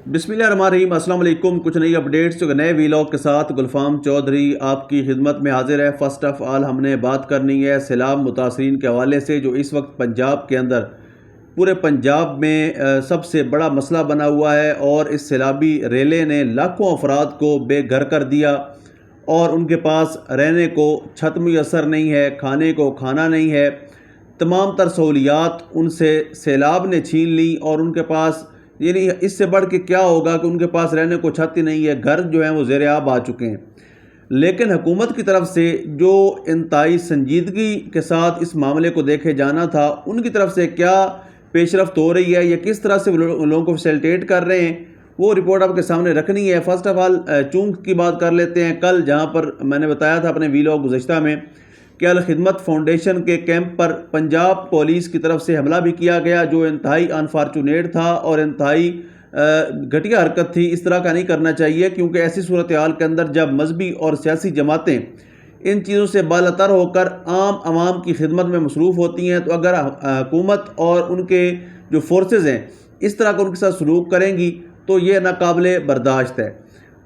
بسم اللہ الرحمن الرحیم۔ السلام علیکم۔ کچھ نئی اپڈیٹس جو نئے ویلاگ کے ساتھ گلفام چودھری آپ کی خدمت میں حاضر ہے۔ فرسٹ آف آل ہم نے بات کرنی ہے سیلاب متاثرین کے حوالے سے، جو اس وقت پنجاب کے اندر پورے پنجاب میں سب سے بڑا مسئلہ بنا ہوا ہے، اور اس سیلابی ریلے نے لاکھوں افراد کو بے گھر کر دیا، اور ان کے پاس رہنے کو چھت میسر نہیں ہے، کھانے کو کھانا نہیں ہے، تمام تر سہولیات ان سے سیلاب نے چھین لی، اور ان کے پاس یعنی اس سے بڑھ کے کیا ہوگا کہ ان کے پاس رہنے کو چھت ہی نہیں ہے، گھر جو ہیں وہ زیر آب آ چکے ہیں۔ لیکن حکومت کی طرف سے جو انتہائی سنجیدگی کے ساتھ اس معاملے کو دیکھے جانا تھا، ان کی طرف سے کیا پیش رفت ہو رہی ہے یا کس طرح سے لوگوں کو فیسیلیٹیٹ کر رہے ہیں، وہ رپورٹ آپ کے سامنے رکھنی ہے۔ فرسٹ آف آل چونک کی بات کر لیتے ہیں۔ کل جہاں پر میں نے بتایا تھا اپنے ویلاگ گزشتہ میں کہ الخدمت فاؤنڈیشن کے کیمپ پر پنجاب پولیس کی طرف سے حملہ بھی کیا گیا، جو انتہائی انفارچونیٹ تھا اور انتہائی گھٹیا حرکت تھی۔ اس طرح کا نہیں کرنا چاہیے، کیونکہ ایسی صورتحال کے اندر جب مذہبی اور سیاسی جماعتیں ان چیزوں سے بالاتر ہو کر عام عوام کی خدمت میں مصروف ہوتی ہیں، تو اگر حکومت اور ان کے جو فورسز ہیں اس طرح کا ان کے ساتھ سلوک کریں گی تو یہ ناقابل برداشت ہے۔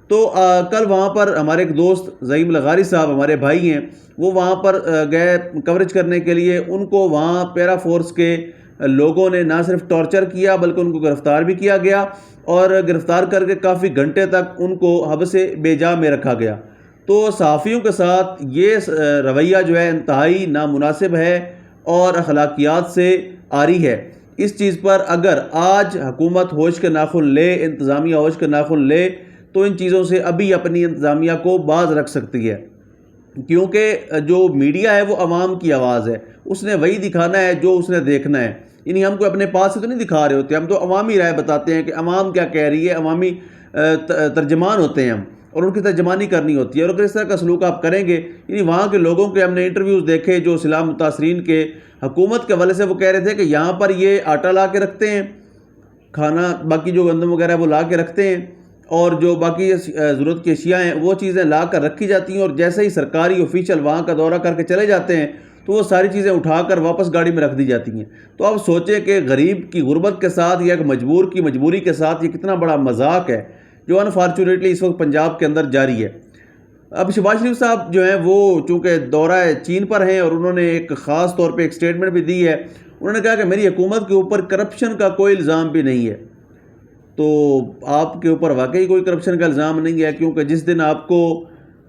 تو کل وہاں پر ہمارے ایک دوست زعیم لغاری صاحب، ہمارے بھائی ہیں، وہ وہاں پر گئے کوریج کرنے کے لیے۔ ان کو وہاں پیرا فورس کے لوگوں نے نہ صرف ٹارچر کیا بلکہ ان کو گرفتار بھی کیا گیا، اور گرفتار کر کے کافی گھنٹے تک ان کو حبس بے جا میں رکھا گیا۔ تو صحافیوں کے ساتھ یہ رویہ جو ہے انتہائی نامناسب ہے اور اخلاقیات سے عاری ہے۔ اس چیز پر اگر آج حکومت ہوش کے ناخن لے، انتظامیہ ہوش کے ناخن لے، تو ان چیزوں سے ابھی اپنی انتظامیہ کو باز رکھ سکتی ہے، کیونکہ جو میڈیا ہے وہ عوام کی آواز ہے، اس نے وہی دکھانا ہے جو اس نے دیکھنا ہے۔ یعنی ہم کو اپنے پاس سے تو نہیں دکھا رہے ہوتے، ہم تو عوامی رائے بتاتے ہیں کہ عوام کیا کہہ رہی ہے، عوامی ترجمان ہوتے ہیں ہم، اور ان کی ترجمانی کرنی ہوتی ہے۔ اور اگر اس طرح کا سلوک آپ کریں گے، یعنی وہاں کے لوگوں کے ہم نے انٹرویوز دیکھے جو سیلاب متاثرین کے، حکومت کے حوالے سے وہ کہہ رہے تھے کہ یہاں پر یہ آٹا لا کے رکھتے ہیں، کھانا باقی جو گندم وغیرہ وہ لا کے رکھتے ہیں، اور جو باقی ضرورت کی اشیاء ہیں وہ چیزیں لا کر رکھی جاتی ہیں، اور جیسے ہی سرکاری آفیشل وہاں کا دورہ کر کے چلے جاتے ہیں تو وہ ساری چیزیں اٹھا کر واپس گاڑی میں رکھ دی جاتی ہیں۔ تو آپ سوچیں کہ غریب کی غربت کے ساتھ یا ایک مجبور کی مجبوری کے ساتھ یہ کتنا بڑا مذاق ہے جو انفارچونیٹلی اس وقت پنجاب کے اندر جاری ہے۔ اب شہباز شریف صاحب جو ہیں وہ چونکہ دورہ چین پر ہیں، اور انہوں نے ایک خاص طور پہ ایک سٹیٹمنٹ بھی دی ہے۔ انہوں نے کہا کہ میری حکومت کے اوپر کرپشن کا کوئی الزام بھی نہیں ہے۔ تو آپ کے اوپر واقعی کوئی کرپشن کا الزام نہیں ہے، کیونکہ جس دن آپ کو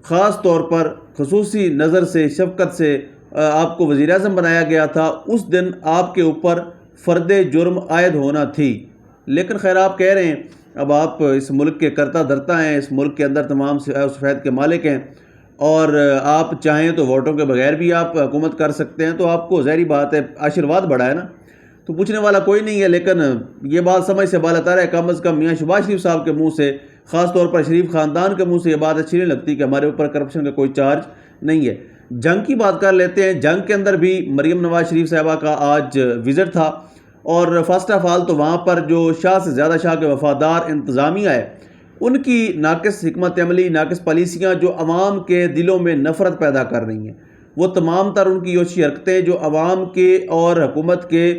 خاص طور پر خصوصی نظر سے، شفقت سے آپ کو وزیر اعظم بنایا گیا تھا، اس دن آپ کے اوپر فرد جرم عائد ہونا تھی۔ لیکن خیر، آپ کہہ رہے ہیں اب آپ اس ملک کے کرتا دھرتا ہیں، اس ملک کے اندر تمام سفید کے مالک ہیں، اور آپ چاہیں تو ووٹوں کے بغیر بھی آپ حکومت کر سکتے ہیں، تو آپ کو ظاہری بات ہے آشیرواد بڑا ہے نا، تو پوچھنے والا کوئی نہیں ہے۔ لیکن یہ بات سمجھ سے بالاتر ہے، کم از کم میاں شہباز شریف صاحب کے منہ سے، خاص طور پر شریف خاندان کے منہ سے یہ بات اچھی نہیں لگتی کہ ہمارے اوپر کرپشن کا کوئی چارج نہیں ہے۔ جنگ کی بات کر لیتے ہیں۔ جنگ کے اندر بھی مریم نواز شریف صاحبہ کا آج وزٹ تھا، اور فرسٹ آف آل تو وہاں پر جو شاہ سے زیادہ شاہ کے وفادار انتظامیہ ہے، ان کی ناقص حکمت عملی، ناقص پالیسیاں جو عوام کے دلوں میں نفرت پیدا کر رہی ہیں، وہ تمام تر ان کی یوشی حرکتیں جو عوام کے اور حکومت کے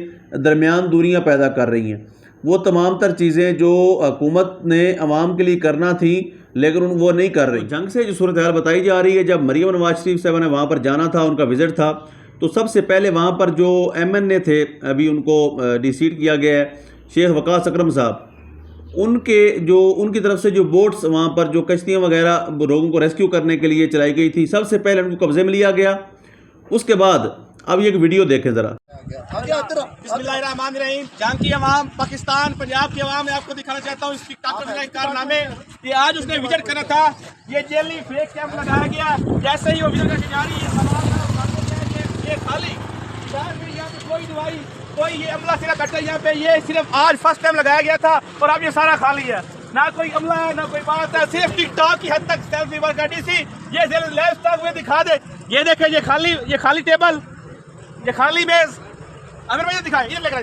درمیان دوریاں پیدا کر رہی ہیں، وہ تمام تر چیزیں جو حکومت نے عوام کے لیے کرنا تھی لیکن وہ نہیں کر رہی۔ جنگ سے جو صورتحال بتائی جا رہی ہے، جب مریم نواز شریف صاحبہ نے وہاں پر جانا تھا، ان کا وزٹ تھا، تو سب سے پہلے وہاں پر جو ایم این اے تھے، ابھی ان کو ڈی سیٹ کیا گیا ہے، شیخ وقاص اکرم صاحب، ان کی طرف سے جو بوٹس وہاں پر جو کشتیاں وغیرہ لوگوں کو ریسکیو کرنے کے لیے چلائی گئی تھی، سب سے پہلے ان کو قبضے میں لیا گیا۔ اس کے بعد اب یہ ایک ویڈیو دیکھیں ذرا۔ بسم اللہ الرحمن الرحیم۔ جنگ کی عوام، پاکستان پنجاب کی عوام، میں آپ کو دکھانا چاہتا ہوں اس کی طاقت کارنامے کہ آج اس نے وزٹ کرنا تھا، یہ جیلی فیک کیمپ لگایا گیا، جیسے ہی وہ وزٹ کر کے جا رہی ہے، یہ خالی یہاں پہ کوئی دوائی، کوئی یہ عملہ سرا کٹا یہاں پہ، یہ صرف آج فرسٹ ٹائم لگایا گیا تھا، اور اب یہ سارا خالی ہے، نہ کوئی عملہ ہے نہ کوئی بات ہے، صرف ٹک ٹاک کی حد تک سیلفی ورک سی، یہ لیفٹ تک وہ دکھا دے۔ یہ دیکھیں، یہ خالی ٹیبل، یہ خالی میز، اگر میں یہ دکھائیں، یہ لگ رہا ہے،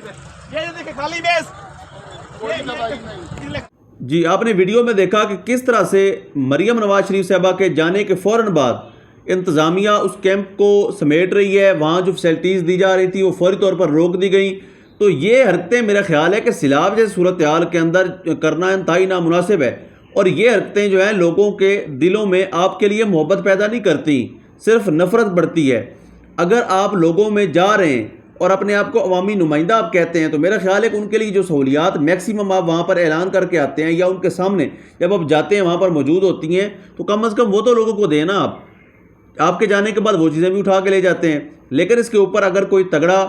یہ دیکھیں خالی میز۔ جی، آپ نے ویڈیو میں دیکھا کہ کس طرح سے مریم نواز شریف صاحبہ کے جانے کے فوراً بعد انتظامیہ اس کیمپ کو سمیٹ رہی ہے، وہاں جو فیسلٹیز دی جا رہی تھی وہ فوری طور پر روک دی گئیں۔ تو یہ حرکتیں میرا خیال ہے کہ سیلاب جیسے صورتحال کے اندر کرنا انتہائی نامناسب ہے، اور یہ حرکتیں جو ہیں لوگوں کے دلوں میں آپ کے لیے محبت پیدا نہیں کرتی، صرف نفرت بڑھتی ہے۔ اگر آپ لوگوں میں جا رہے ہیں اور اپنے آپ کو عوامی نمائندہ آپ کہتے ہیں تو میرا خیال ہے کہ ان کے لیے جو سہولیات میکسیمم آپ وہاں پر اعلان کر کے آتے ہیں یا ان کے سامنے جب آپ جاتے ہیں وہاں پر موجود ہوتی ہیں، تو کم از کم وہ تو لوگوں کو دینا آپ کے جانے کے بعد وہ چیزیں بھی اٹھا کے لے جاتے ہیں۔ لیکن اس کے اوپر اگر کوئی تگڑا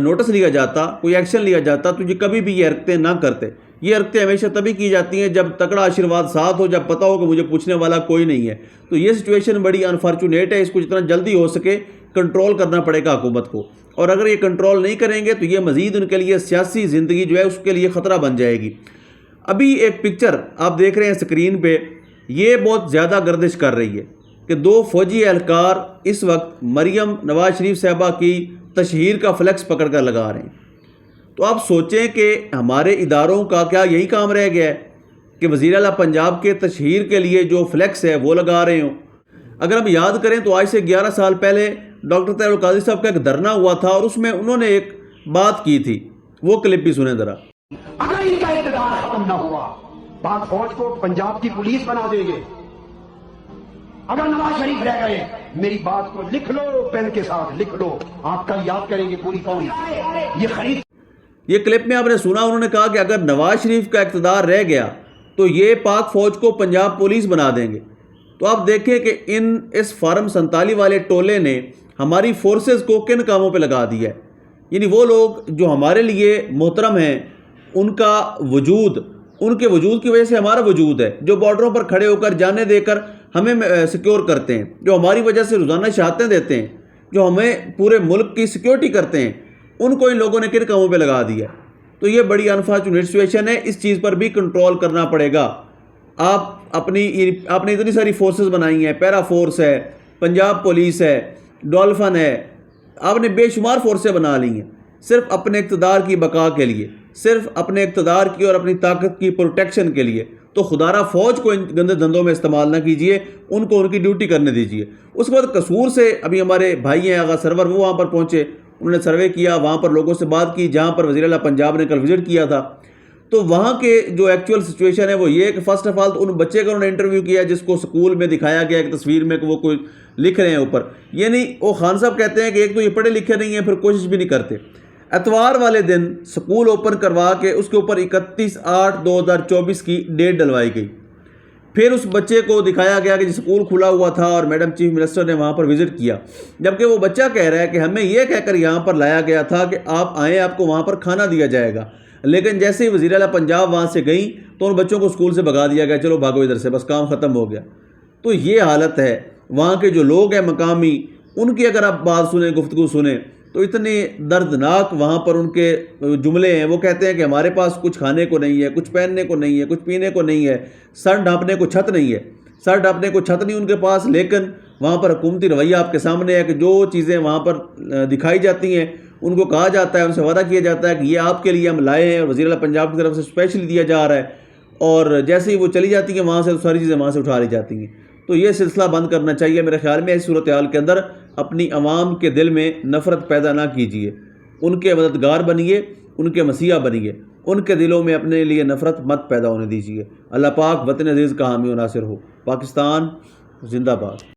نوٹس لیا جاتا، کوئی ایکشن لیا جاتا، تو یہ کبھی بھی یہ حرکتیں نہ کرتے۔ یہ حرکتیں ہمیشہ تبھی کی جاتی ہیں جب تگڑا آشیرواد ساتھ ہو، جب پتہ ہو کہ مجھے پوچھنے والا کوئی نہیں ہے۔ تو یہ سچویشن بڑی انفارچونیٹ ہے، اس کو جتنا جلدی ہو سکے کنٹرول کرنا پڑے گا حکومت کو، اور اگر یہ کنٹرول نہیں کریں گے تو یہ مزید ان کے لیے سیاسی زندگی جو ہے اس کے لیے خطرہ بن جائے گی۔ ابھی ایک پکچر آپ دیکھ رہے ہیں اسکرین پہ، یہ بہت زیادہ گردش کر رہی ہے کہ 2 فوجی اہلکار اس وقت مریم نواز شریف صاحبہ کی تشہیر کا فلیکس پکڑ کر لگا رہے ہیں۔ تو آپ سوچیں کہ ہمارے اداروں کا کیا یہی کام رہ گیا ہے کہ وزیر اعلیٰ پنجاب کے تشہیر کے لیے جو فلیکس ہے وہ لگا رہے ہوں؟ اگر ہم یاد کریں تو آج سے 11 سال پہلے ڈاکٹر طاہر القادری صاحب کا ایک دھرنا ہوا تھا، اور اس میں انہوں نے ایک بات کی تھی، وہ کلپ بھی سنیں ذرا۔ اگر ان کا اقتدار ختم نہ ہوا، پاک فوج کو پنجاب کی پولیس بنا دیں گے۔ اگر نواز شریف رہ گئے، میری بات کو لکھ لو، پین کے ساتھ لکھ لو، آپ کل یاد کریں گے پوری قوم۔ یہ خرید یہ کلپ میں آپ نے سنا، انہوں نے کہا کہ اگر نواز شریف کا اقتدار رہ گیا تو یہ پاک فوج کو پنجاب پولیس بنا دیں گے۔ تو آپ دیکھیں کہ اس فارم 47 والے ٹولے نے ہماری فورسز کو کن کاموں پہ لگا دیا ہے۔ یعنی وہ لوگ جو ہمارے لیے محترم ہیں، ان کا وجود، ان کے وجود کی وجہ سے ہمارا وجود ہے، جو بارڈروں پر کھڑے ہو کر جانیں دے کر ہمیں سیکیور کرتے ہیں، جو ہماری وجہ سے روزانہ شہادتیں دیتے ہیں، جو ہمیں پورے ملک کی سیکیورٹی کرتے ہیں، ان کو ان لوگوں نے کن کاموں پہ لگا دیا ہے۔ تو یہ بڑی انفارچونیٹ سچویشن ہے، اس چیز پر بھی کنٹرول کرنا پڑے گا۔ آپ نے اتنی ساری فورسز بنائی ہیں، پیرا فورس ہے، پنجاب پولیس ہے، ڈولفن ہے، آپ نے بے شمار فورسیں بنا لی ہیں صرف اپنے اقتدار کی بقا کے لیے، صرف اپنے اقتدار کی اور اپنی طاقت کی پروٹیکشن کے لیے۔ تو خدارہ فوج کو ان گندے دھندوں میں استعمال نہ کیجیے، ان کو ان کی ڈیوٹی کرنے دیجیے۔ اس کے بعد قصور سے ابھی ہمارے بھائی ہیں آغا سرور، وہ وہاں پر پہنچے، انہوں نے سروے کیا، وہاں پر لوگوں سے بات کی جہاں پر وزیر اعلیٰ پنجاب نے کل وزٹ کیا تھا۔ تو وہاں کے جو ایکچوئل سچویشن ہے وہ یہ ہے کہ فرسٹ آف آل تو ان بچے کا انہوں نے انٹرویو کیا جس کو سکول میں دکھایا گیا ایک تصویر میں کہ وہ کوئی لکھ رہے ہیں اوپر، یعنی وہ خان صاحب کہتے ہیں کہ ایک تو یہ پڑھے لکھے نہیں ہیں، پھر کوشش بھی نہیں کرتے۔ اتوار والے دن سکول اوپن کروا کے اس کے اوپر 31/8/2024 کی ڈیٹ ڈلوائی گئی۔ پھر اس بچے کو دکھایا گیا کہ سکول کھلا ہوا تھا اور میڈم چیف منسٹر نے وہاں پر وزٹ کیا، جبکہ وہ بچہ کہہ رہا ہے کہ ہمیں یہ کہہ کر یہاں پر لایا گیا تھا کہ آپ آئیں، آپ کو وہاں پر کھانا دیا جائے گا۔ لیکن جیسے ہی وزیر اعلیٰ پنجاب وہاں سے گئیں تو ان بچوں کو اسکول سے بھگا دیا گیا، چلو بھاگو ادھر سے، بس کام ختم ہو گیا۔ تو یہ حالت ہے وہاں کے جو لوگ ہیں مقامی، ان کی اگر آپ بات سنیں، گفتگو سنیں تو اتنے دردناک وہاں پر ان کے جملے ہیں۔ وہ کہتے ہیں کہ ہمارے پاس کچھ کھانے کو نہیں ہے، کچھ پہننے کو نہیں ہے، کچھ پینے کو نہیں ہے، سر ڈھانپنے کو چھت نہیں ہے، سر ڈھانپنے کو چھت نہیں ان کے پاس۔ لیکن وہاں پر حکومتی رویہ آپ کے سامنے ہے کہ جو چیزیں وہاں پر دکھائی جاتی ہیں ان کو کہا جاتا ہے، ان سے وعدہ کیا جاتا ہے کہ یہ آپ کے لیے ہم لائے ہیں اور وزیر اعلیٰ پنجاب کی طرف سے اسپیشلی دیا جا رہا ہے، اور جیسے ہی وہ چلی جاتی ہیں وہاں سے تو ساری چیزیں وہاں سے اٹھا لی جاتی ہیں۔ تو یہ سلسلہ بند کرنا چاہیے میرے خیال میں۔ اس صورتحال کے اندر اپنی عوام کے دل میں نفرت پیدا نہ کیجیے، ان کے مددگار بنیے، ان کے مسیحا بنیے، ان کے دلوں میں اپنے لیے نفرت مت پیدا ہونے دیجیے۔ اللہ پاک وطن عزیز کا حامی و ناصر ہو۔ پاکستان زندہ باد۔